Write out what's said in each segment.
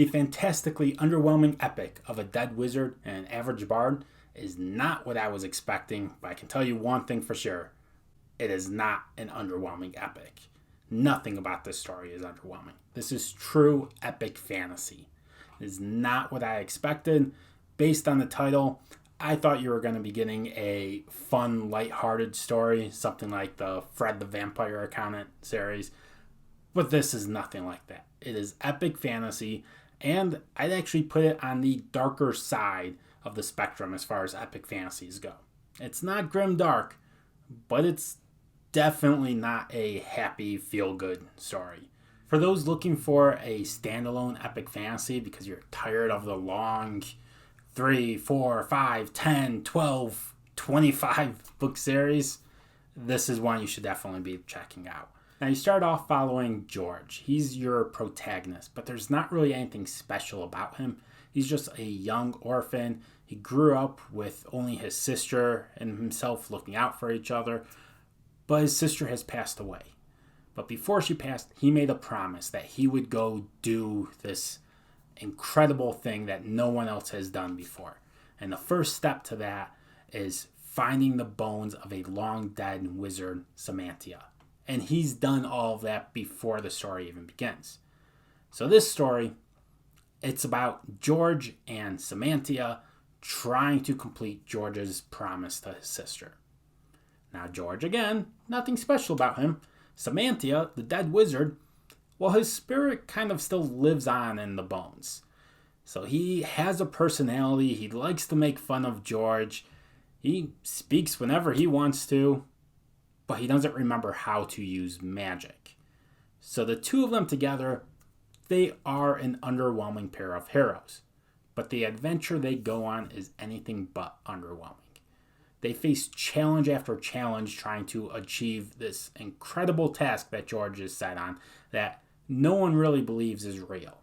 The fantastically underwhelming epic of a dead wizard and an average bard is not what I was expecting, but I can tell you one thing for sure. It is not an underwhelming epic. Nothing about this story is underwhelming. This is true epic fantasy. It is not what I expected. Based on the title, I thought you were going to be getting a fun, lighthearted story, something like the Fred the Vampire Accountant series. But this is nothing like that. It is epic fantasy, and I'd actually put it on the darker side of the spectrum as far as epic fantasies go. It's not grim dark, but it's definitely not a happy, feel-good story. For those looking for a standalone epic fantasy because you're tired of the long 3, 4, 5, 10, 12, 25 book series, this is one you should definitely be checking out. Now, you start off following George. He's your protagonist, but there's not really anything special about him. He's just a young orphan. He grew up with only his sister and himself looking out for each other, but his sister has passed away. But before she passed, he made a promise that he would go do this incredible thing that no one else has done before. And the first step to that is finding the bones of a long dead wizard, Samantha. And he's done all of that before the story even begins. So this story, it's about George and Samantha trying to complete George's promise to his sister. Now George, again, nothing special about him. Samantha, the dead wizard, well, his spirit kind of still lives on in the bones. So he has a personality. He likes to make fun of George. He speaks whenever he wants to, but he doesn't remember how to use magic. So the two of them together, they are an underwhelming pair of heroes. But the adventure they go on is anything but underwhelming. They face challenge after challenge trying to achieve this incredible task that George is set on that no one really believes is real.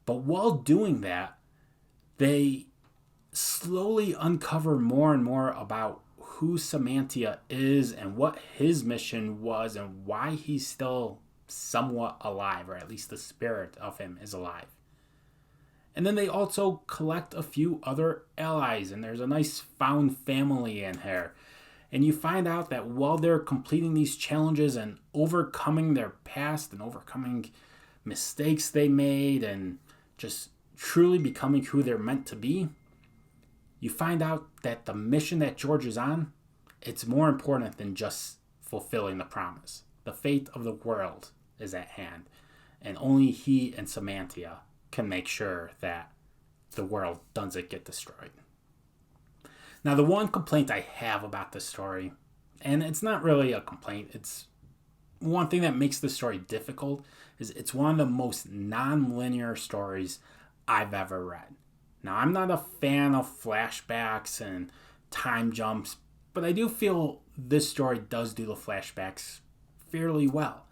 But while doing that, they slowly uncover more and more about who Samantha is and what his mission was and why he's still somewhat alive, or at least the spirit of him is alive. And then they also collect a few other allies, and there's a nice found family in here. And you find out that while they're completing these challenges and overcoming their past and overcoming mistakes they made and just truly becoming who they're meant to be, you find out that the mission that George is on, it's more important than just fulfilling the promise. The fate of the world is at hand, and only he and Samantha can make sure that the world doesn't get destroyed. Now, the one complaint I have about this story, and it's not really a complaint, it's one thing that makes this story difficult, is it's one of the most non-linear stories I've ever read. Now, I'm not a fan of flashbacks and time jumps, but I do feel this story does do the flashbacks fairly well.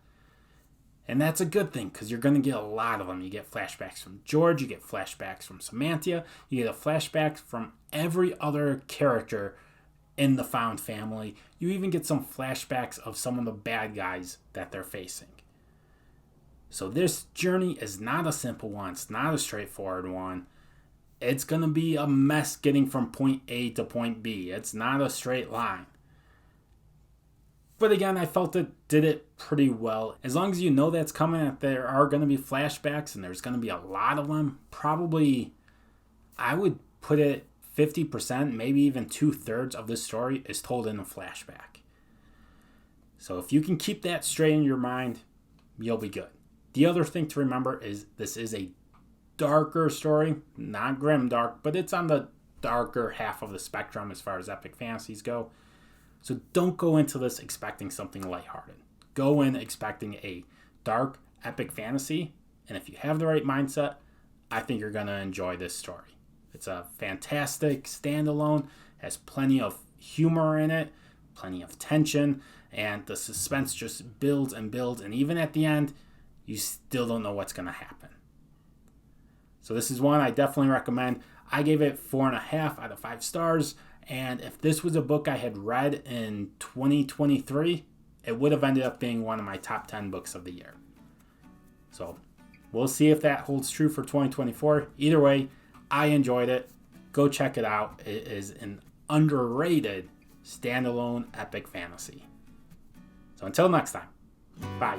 And that's a good thing, because you're going to get a lot of them. You get flashbacks from George, you get flashbacks from Samantha, you get a flashback from every other character in the found family. You even get some flashbacks of some of the bad guys that they're facing. So this journey is not a simple one. It's not a straightforward one. It's going to be a mess getting from point A to point B. It's not a straight line. But again, I felt it did it pretty well. As long as you know that's coming, that there are going to be flashbacks and there's going to be a lot of them, probably I would put it 50%, maybe even 2/3 of this story is told in a flashback. So if you can keep that straight in your mind, you'll be good. The other thing to remember is this is a darker story, not grimdark, but it's on the darker half of the spectrum as far as epic fantasies go. So don't go into this expecting something lighthearted. Go in expecting a dark, epic fantasy, and if you have the right mindset, I think you're going to enjoy this story. It's a fantastic standalone, has plenty of humor in it, plenty of tension, and the suspense just builds and builds, and even at the end, you still don't know what's going to happen. So this is one I definitely recommend. I gave it 4.5 out of 5 stars. And if this was a book I had read in 2023, it would have ended up being one of my top 10 books of the year. So We'll see if that holds true for 2024. Either way, I enjoyed it. Go check it out. It is an underrated standalone epic fantasy. So until next time, bye.